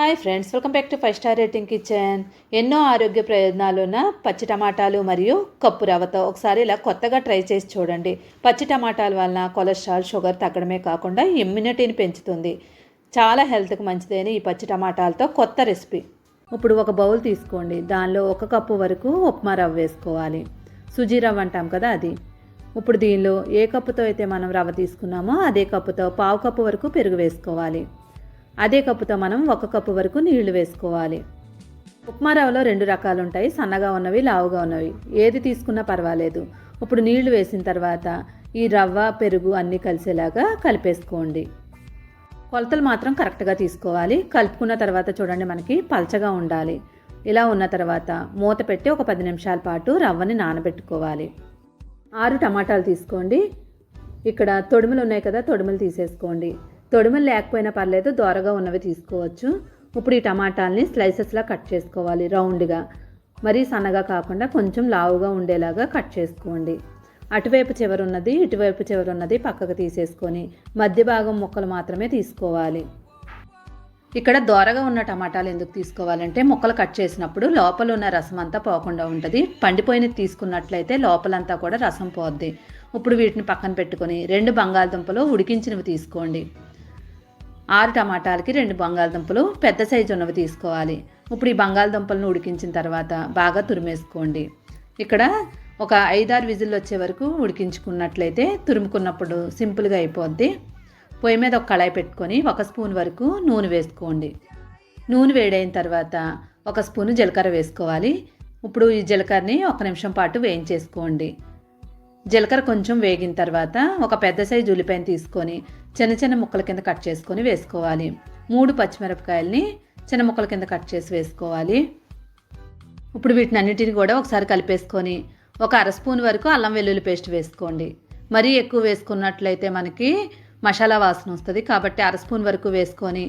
Hi friends, welcome back to 5 star rating kitchen. ఎన్నో ఆరోగ్య ప్రయోజనాలున్న పచ్చి టమాటాలు మరియు కప్పు రవ్వతో ఒకసారి ఇలా కొత్తగా ట్రై చేసి చూడండి. పచ్చి టమాటాల వలన కొలెస్ట్రాల్, షుగర్ తగ్గడమే కాకుండా ఇమ్యూనిటీని పెంచుతుంది. చాలా హెల్త్కి మంచిదైన ఈ పచ్చి టమాటాలతో కొత్త రెసిపీ. ఇప్పుడు ఒక బౌల్ తీసుకోండి. దానిలో 1 కప్పు వరకు ఉప్మా రవ్వ వేసుకోవాలి. సుజీ రవ్వ అంటాం కదా అది. ఇప్పుడు దీనిలో ఏ కప్పుతో అయితే మనం రవ్వ తీసుకున్నామో అదే కప్పుతో 1/2 కప్పు వరకు పెరుగు వేసుకోవాలి. అదే కప్పుతో మనం 1 కప్పు వరకు నీళ్లు వేసుకోవాలి. ఉప్మా రవ్వలో 2 రకాలు ఉంటాయి, సన్నగా ఉన్నవి, లావుగా ఉన్నవి. ఏది తీసుకున్నా పర్వాలేదు. ఇప్పుడు నీళ్లు వేసిన తర్వాత ఈ రవ్వ, పెరుగు అన్నీ కలిసేలాగా కలిపేసుకోండి. కొలతలు మాత్రం కరెక్ట్గా తీసుకోవాలి. కలుపుకున్న తర్వాత చూడండి, మనకి పల్చగా ఉండాలి. ఇలా ఉన్న తర్వాత మూత పెట్టి ఒక 10 నిమిషాల పాటు రవ్వని నానబెట్టుకోవాలి. 6 టమాటాలు తీసుకోండి. ఇక్కడ తొడుములు ఉన్నాయి కదా, తొడుములు తీసేసుకోండి. తొడుములు లేకపోయినా పర్లేదు, దోరగా ఉన్నవి తీసుకోవచ్చు. ఇప్పుడు ఈ టమాటాలని స్లైసెస్లా కట్ చేసుకోవాలి, రౌండ్గా. మరీ సన్నగా కాకుండా కొంచెం లావుగా ఉండేలాగా కట్ చేసుకోండి. అటువైపు చివరున్నది, ఇటువైపు చివరున్నది పక్కకు తీసేసుకొని మధ్య భాగం ముక్కలు మాత్రమే తీసుకోవాలి. ఇక్కడ దోరగా ఉన్న టమాటాలు ఎందుకు తీసుకోవాలంటే ముక్కలు కట్ చేసినప్పుడు లోపల ఉన్న రసం అంతా పోకుండా ఉంటుంది. పండిపోయినది తీసుకున్నట్లయితే లోపలంతా కూడా రసం పోద్ది. ఇప్పుడు వీటిని పక్కన పెట్టుకొని 2 బంగాళదుంపలు ఉడికించినవి తీసుకోండి. 6 టమాటాలకి 2 బంగాళదుంపలు పెద్ద సైజు ఉన్నవి తీసుకోవాలి. ఇప్పుడు ఈ బంగాళదుంపలను ఉడికించిన తర్వాత బాగా తురిమేసుకోండి. ఇక్కడ ఒక 5-6 విజిల్లు వచ్చే వరకు ఉడికించుకున్నట్లయితే తురుముకున్నప్పుడు సింపుల్గా అయిపోద్ది. పొయ్యి మీద ఒక కళాయి పెట్టుకొని 1 స్పూన్ వరకు నూనె వేసుకోండి. నూనె వేడైన తర్వాత 1 స్పూను జీలకర్ర వేసుకోవాలి. ఇప్పుడు ఈ జీలకర్రని 1 నిమిషం పాటు వేయించేసుకోండి. జీలకర్ర కొంచెం వేగిన తర్వాత ఒక పెద్ద సైజు ఉల్లిపాయను తీసుకొని చిన్న చిన్న ముక్కల కింద కట్ చేసుకొని వేసుకోవాలి. 3 పచ్చిమిరపకాయలని చిన్న ముక్కల కింద కట్ చేసి వేసుకోవాలి. ఇప్పుడు వీటిని అన్నిటిని కూడా ఒకసారి కలిపేసుకొని ఒక 1/2 స్పూన్ వరకు అల్లం వెల్లుల్లి పేస్ట్ వేసుకోండి. మరీ ఎక్కువ వేసుకున్నట్లయితే మనకి మసాలా వాసన వస్తుంది, కాబట్టి 1/2 స్పూన్ వరకు వేసుకొని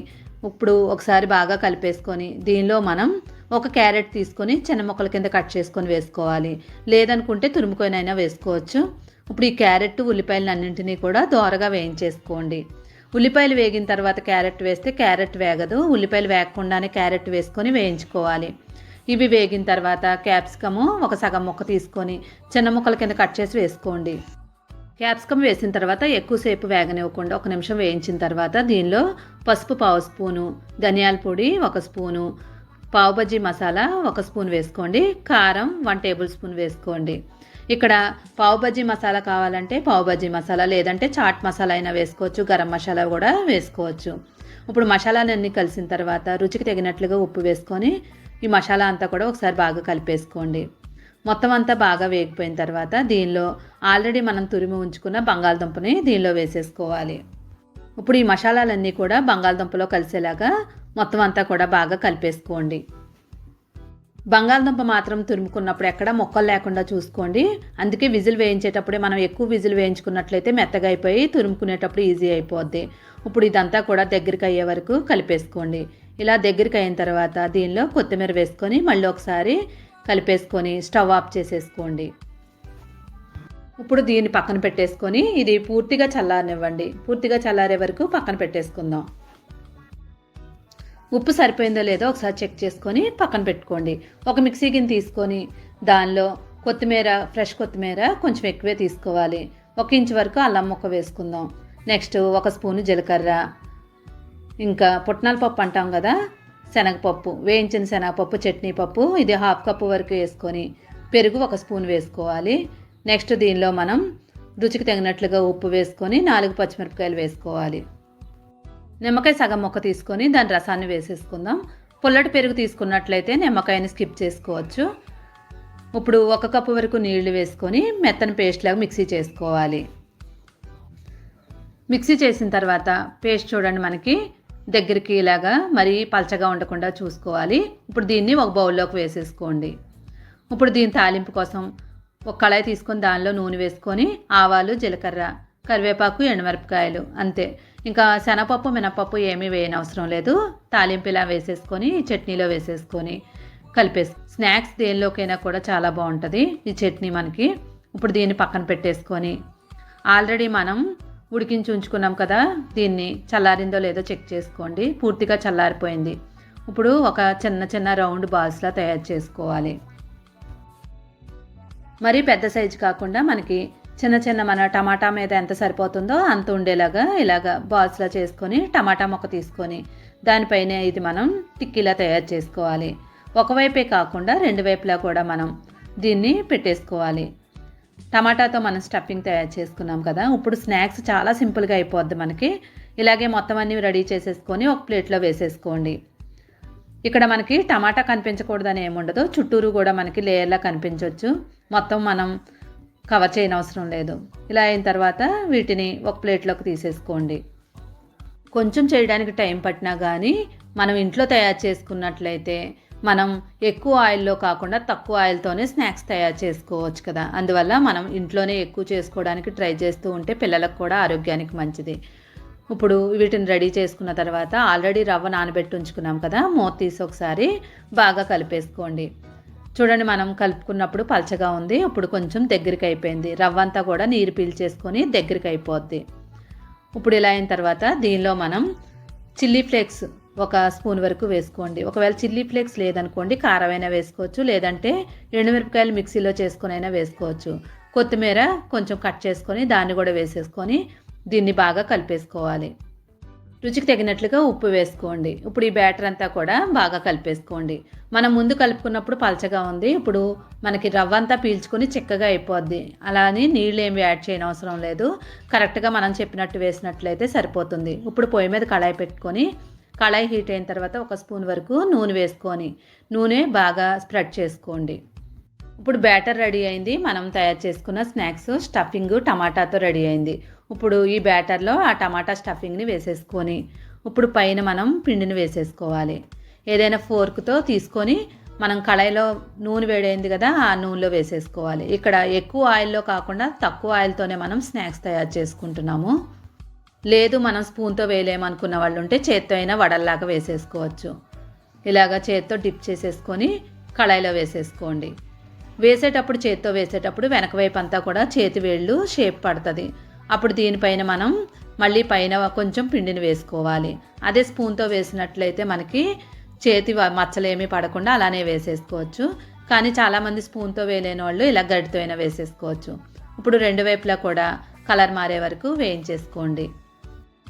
ఇప్పుడు ఒకసారి బాగా కలిపేసుకొని దీనిలో మనం ఒక క్యారెట్ తీసుకొని చిన్న ముక్కల కింద కట్ చేసుకొని వేసుకోవాలి. లేదనుకుంటే తురుముకొనైనా వేసుకోవచ్చు. ఇప్పుడు ఈ క్యారెట్, ఉల్లిపాయలు అన్నింటినీ కూడా దోరగా వేయించేసుకోండి. ఉల్లిపాయలు వేగిన తర్వాత క్యారెట్ వేస్తే క్యారెట్ వేగదు. ఉల్లిపాయలు వేగకుండానే క్యారెట్ వేసుకొని వేయించుకోవాలి. ఇవి వేగిన తర్వాత క్యాప్సికము ఒక సగం ముక్క తీసుకొని చిన్న ముక్కల కింద కట్ చేసి వేసుకోండి. క్యాప్సికమ్ వేసిన తర్వాత ఎక్కువసేపు వేగనివ్వకుండా 1 నిమిషం వేయించిన తర్వాత దీనిలో పసుపు 1/2 స్పూను, ధనియాల పొడి 1 స్పూను, పావు బజ్జీ మసాలా 1 స్పూన్ వేసుకోండి. కారం 1 టేబుల్ స్పూన్ వేసుకోండి. ఇక్కడ పావు బజ్జీ మసాలా కావాలంటే పావు బజ్జీ మసాలా, లేదంటే చాట్ మసాలా అయినా వేసుకోవచ్చు, గరం మసాలా కూడా వేసుకోవచ్చు. ఇప్పుడు మసాలాలన్నీ కలిసిన తర్వాత రుచికి తగినట్లుగా ఉప్పు వేసుకొని ఈ మసాలా అంతా కూడా ఒకసారి బాగా కలిపేసుకోండి. మొత్తం అంతా బాగా వేగిపోయిన తర్వాత దీనిలో ఆల్రెడీ మనం తురిమి ఉంచుకున్న బంగాళదుంపని దీనిలో వేసేసుకోవాలి. ఇప్పుడు ఈ మసాలాలన్నీ కూడా బంగాళదుంపలో కలిసేలాగా మొత్తం అంతా కూడా బాగా కలిపేసుకోండి. బంగాళదుంప మాత్రం తురుముకున్నప్పుడు ఎక్కడ ముక్కలు లేకుండా చూసుకోండి. అందుకే విజిల్ వేయించేటప్పుడే మనం ఎక్కువ విజిల్ వేయించుకున్నట్లయితే మెత్తగా అయిపోయి తురుముకునేటప్పుడు ఈజీ అయిపోద్ది. ఇప్పుడు ఇదంతా కూడా దగ్గరికి అయ్యే వరకు కలిపేసుకోండి. ఇలా దగ్గరికి అయిన తర్వాత దీనిలో కొత్తిమీర వేసుకొని మళ్ళీ ఒకసారి కలిపేసుకొని స్టవ్ ఆఫ్ చేసేసుకోండి. ఇప్పుడు దీన్ని పక్కన పెట్టేసుకొని ఇది పూర్తిగా చల్లారనివ్వండి. పూర్తిగా చల్లారే వరకు పక్కన పెట్టేసుకుందాం. ఉప్పు సరిపోయిందో లేదో ఒకసారి చెక్ చేసుకొని పక్కన పెట్టుకోండి. ఒక మిక్సీ గిన్నె తీసుకొని దానిలో కొత్తిమీర, ఫ్రెష్ కొత్తిమీర కొంచెం ఎక్కువే తీసుకోవాలి. 1 ఇంచు వరకు అల్లం ముక్క వేసుకుందాం. నెక్స్ట్ 1 స్పూను జీలకర్ర, ఇంకా పుట్నాల పప్పు అంటాం కదా, శనగపప్పు, వేయించిన శనగపప్పు, చట్నీ పప్పు ఇది 1/2 కప్పు వరకు వేసుకొని పెరుగు 1 స్పూన్ వేసుకోవాలి. నెక్స్ట్ దీనిలో మనం రుచికి తగినట్లుగా ఉప్పు వేసుకొని 4 పచ్చిమిరపకాయలు వేసుకోవాలి. నిమ్మకాయ సగం ముక్క తీసుకొని దాని రసాన్ని వేసేసుకుందాం. పుల్లటి పెరుగు తీసుకున్నట్లయితే నిమ్మకాయని స్కిప్ చేసుకోవచ్చు. ఇప్పుడు 1 కప్పు వరకు నీళ్లు వేసుకొని మెత్తని పేస్ట్ లాగా మిక్సీ చేసుకోవాలి. మిక్సీ చేసిన తర్వాత పేస్ట్ చూడండి, మనకి దగ్గరికి ఇలాగా మరీ పల్చగా ఉండకుండా చూసుకోవాలి. ఇప్పుడు దీన్ని ఒక బౌల్లోకి వేసేసుకోండి. ఇప్పుడు దీని తాలింపు కోసం ఒక కళాయి తీసుకొని దానిలో నూనె వేసుకొని ఆవాలు, జీలకర్ర, కరివేపాకు, ఎండుమిరపకాయలు అంతే. ఇంకా శనగపప్పు, మినపప్పు ఏమీ వేయనవసరం లేదు. తాలింపు ఇలా వేసేసుకొని చట్నీలో వేసేసుకొని స్నాక్స్ దేనిలోకైనా కూడా చాలా బాగుంటుంది ఈ చట్నీ మనకి. ఇప్పుడు దీన్ని పక్కన పెట్టేసుకొని ఆల్రెడీ మనం ఉడికించి ఉంచుకున్నాం కదా, దీన్ని చల్లారిందో లేదో చెక్ చేసుకోండి. పూర్తిగా చల్లారిపోయింది. ఇప్పుడు ఒక చిన్న చిన్న రౌండ్ బాల్స్లా తయారు చేసుకోవాలి. మరి పెద్ద సైజు కాకుండా మనకి చిన్న చిన్న మన టమాటా మీద ఎంత సరిపోతుందో అంత ఉండేలాగా ఇలాగ బాల్స్లా చేసుకొని టమాటా ముక్క తీసుకొని దానిపైన ఇది మనం టిక్కీలా తయారు చేసుకోవాలి. ఒకవైపే కాకుండా రెండు వైపులా కూడా మనం దీన్ని పెట్టేసుకోవాలి. టమాటాతో మనం స్టఫింగ్ తయారు చేసుకున్నాం కదా. ఇప్పుడు స్నాక్స్ చాలా సింపుల్గా అయిపోద్ది మనకి. ఇలాగే మొత్తం అన్నీ రెడీ చేసేసుకొని ఒక ప్లేట్లో వేసేసుకోండి. ఇక్కడ మనకి టమాటా కనిపించకూడదని ఏముండదు, చుట్టూరు కూడా మనకి లేయర్లా కనిపించవచ్చు. మొత్తం మనం కవర్ చేయనవసరం లేదు. ఇలా అయిన తర్వాత వీటిని ఒక ప్లేట్లోకి తీసేసుకోండి. కొంచెం చేయడానికి టైం పట్టినా కానీ మనం ఇంట్లో తయారు చేసుకున్నట్లయితే మనం ఎక్కువ ఆయిల్లో కాకుండా తక్కువ ఆయిల్తోనే స్నాక్స్ తయారు చేసుకోవచ్చు కదా. అందువల్ల మనం ఇంట్లోనే ఎక్కువ చేసుకోవడానికి ట్రై చేస్తూ ఉంటే పిల్లలకు కూడా ఆరోగ్యానికి మంచిది. ఇప్పుడు వీటిని రెడీ చేసుకున్న తర్వాత ఆల్రెడీ రవ్వ నానబెట్టి ఉంచుకున్నాం కదా, మూత తీసి ఒకసారి బాగా కలిపేసుకోండి. చూడండి, మనం కలుపుకున్నప్పుడు పలచగా ఉంది, ఇప్పుడు కొంచెం దగ్గరికి అయిపోయింది. రవ్వ అంతా కూడా నీరు పీల్చేసుకొని దగ్గరికి అయిపోద్ది. ఇప్పుడు ఇలా అయిన తర్వాత దీనిలో మనం చిల్లీ ఫ్లేక్స్ ఒక స్పూన్ వరకు వేసుకోండి. ఒకవేళ చిల్లీ ఫ్లేక్స్ లేదనుకోండి కారమైనా వేసుకోవచ్చు, లేదంటే ఎండుమిరపకాయలు మిక్సీలో చేసుకొని అయినా వేసుకోవచ్చు. కొత్తిమీర కొంచెం కట్ చేసుకొని దాన్ని కూడా వేసేసుకొని దీన్ని బాగా కలిపేసుకోవాలి. రుచికి తగినట్లుగా ఉప్పు వేసుకోండి. ఇప్పుడు ఈ బ్యాటర్ అంతా కూడా బాగా కలిపేసుకోండి. మనం ముందు కలుపుకున్నప్పుడు పలచగా ఉంది, ఇప్పుడు మనకి రవ్వ అంతా పీల్చుకొని చిక్కగా అయిపోద్ది. అలా అని నీళ్ళు ఏమి యాడ్ చేయనవసరం లేదు. కరెక్ట్గా మనం చెప్పినట్టు వేసినట్లయితే సరిపోతుంది. ఇప్పుడు పొయ్యి మీద కళాయి పెట్టుకొని కళాయి హీట్ అయిన తర్వాత ఒక స్పూన్ వరకు నూనె వేసుకొని నూనె బాగా స్ప్రెడ్ చేసుకోండి. ఇప్పుడు బ్యాటర్ రెడీ అయింది. మనం తయారు చేసుకున్న స్నాక్స్ స్టఫింగ్ టమాటాతో రెడీ అయింది. ఇప్పుడు ఈ బ్యాటర్లో ఆ టమాటా స్టఫింగ్ని వేసేసుకొని ఇప్పుడు పైన మనం పిండిని వేసేసుకోవాలి. ఏదైనా ఫోర్క్తో తీసుకొని మనం కళాయిలో నూనె వేడైంది కదా, ఆ నూనెలో వేసేసుకోవాలి. ఇక్కడ ఎక్కువ ఆయిల్లో కాకుండా తక్కువ ఆయిల్తోనే మనం స్నాక్స్ తయారు చేసుకుంటున్నాము. లేదు మనం స్పూన్తో వేయలేమనుకున్న వాళ్ళు ఉంటే చేత్తో అయినా వడల్లాగా వేసేసుకోవచ్చు. ఇలాగ చేత్తో డిప్ చేసేసుకొని కళాయిలో వేసేసుకోండి. వేసేటప్పుడు చేత్తో వేసేటప్పుడు వెనక వైపు అంతా కూడా చేతి వేళ్ళు షేప్ పడుతుంది. అప్పుడు దీనిపైన మనం మళ్ళీ పైన కొంచెం పిండిని వేసుకోవాలి. అదే స్పూన్తో వేసినట్లయితే మనకి చేతి మచ్చలేమీ పడకుండా అలానే వేసేసుకోవచ్చు. కానీ చాలామంది స్పూన్తో వేయలేని వాళ్ళు ఇలా గడితో అయినా వేసేసుకోవచ్చు. ఇప్పుడు రెండు వైపులా కూడా కలర్ మారే వరకు వేయించేసుకోండి.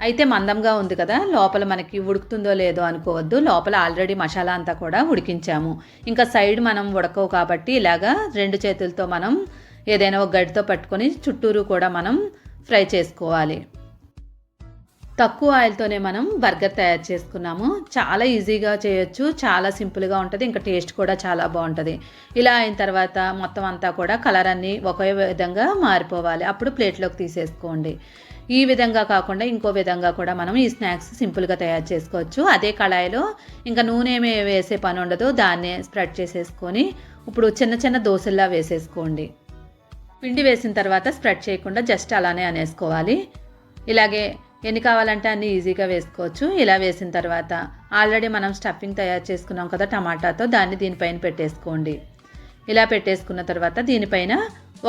అయితే మందంగా ఉంది కదా, లోపల మనకి ఉడుకుతుందో లేదో అనుకోవద్దు. లోపల ఆల్రెడీ మసాలా అంతా కూడా ఉడికించాము. ఇంకా సైడ్ మనం ఉడకవు కాబట్టి ఇలాగా రెండు చేతులతో మనం ఏదైనా ఒక గడితో పట్టుకొని చుట్టూరు కూడా మనం ఫ్రై చేసుకోవాలి. తక్కువ ఆయిల్తోనే మనం బర్గర్ తయారు చేసుకున్నాము. చాలా ఈజీగా చేయొచ్చు, చాలా సింపుల్గా ఉంటుంది, ఇంకా టేస్ట్ కూడా చాలా బాగుంటుంది. ఇలా అయిన తర్వాత మొత్తం అంతా కూడా కలర్ అన్నీ ఒకే విధంగా మారిపోవాలి. అప్పుడు ప్లేట్లోకి తీసేసుకోండి. ఈ విధంగా కాకుండా ఇంకో విధంగా కూడా మనం ఈ స్నాక్స్ సింపుల్గా తయారు చేసుకోవచ్చు. అదే కళాయిలో ఇంకా నూనె ఏమి వేసే పని ఉండదు, దాన్నే స్ప్రెడ్ చేసేసుకొని ఇప్పుడు చిన్న చిన్న దోశల్లా వేసేసుకోండి. పిండి వేసిన తర్వాత స్ప్రెడ్ చేయకుండా జస్ట్ అలానే అనేసుకోవాలి. ఇలాగే ఎన్ని కావాలంటే అన్ని ఈజీగా వేసుకోవచ్చు. ఇలా వేసిన తర్వాత ఆల్రెడీ మనం స్టఫింగ్ తయారు చేసుకున్నాం కదా టమాటాతో, దాన్ని దీనిపైన పెట్టేసుకోండి. ఇలా పెట్టేసుకున్న తర్వాత దీనిపైన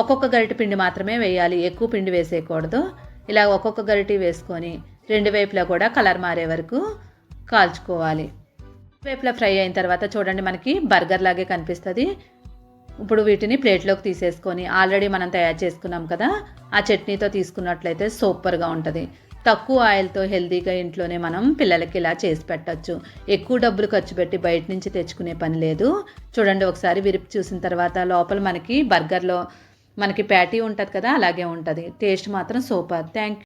ఒక్కొక్క గరిటె పిండి మాత్రమే వేయాలి, ఎక్కువ పిండి వేసేయకూడదు. ఇలా ఒక్కొక్క గరిటె వేసుకొని రెండు వైపులా కూడా కలర్ మారే వరకు కాల్చుకోవాలి. వైపులా ఫ్రై అయిన తర్వాత చూడండి మనకి బర్గర్ లాగే కనిపిస్తుంది. ఇప్పుడు వీటిని ప్లేట్లోకి తీసేసుకొని ఆల్రెడీ మనం తయారు చేసుకున్నాం కదా, ఆ చట్నీతో తీసుకున్నట్లయితే సూపర్గా ఉంటుంది. తక్కువ ఆయిల్తో హెల్తీగా ఇంట్లోనే మనం పిల్లలకి ఇలా చేసి పెట్టచ్చు. ఎక్కువ డబ్బులు ఖర్చు పెట్టి బయట నుంచి తెచ్చుకునే పని లేదు. చూడండి, ఒకసారి విరిపి చూసిన తర్వాత లోపల మనకి బర్గర్లో మనకి ప్యాటీ ఉంటుంది కదా, అలాగే ఉంటుంది. టేస్ట్ మాత్రం సూపర్. Thank you.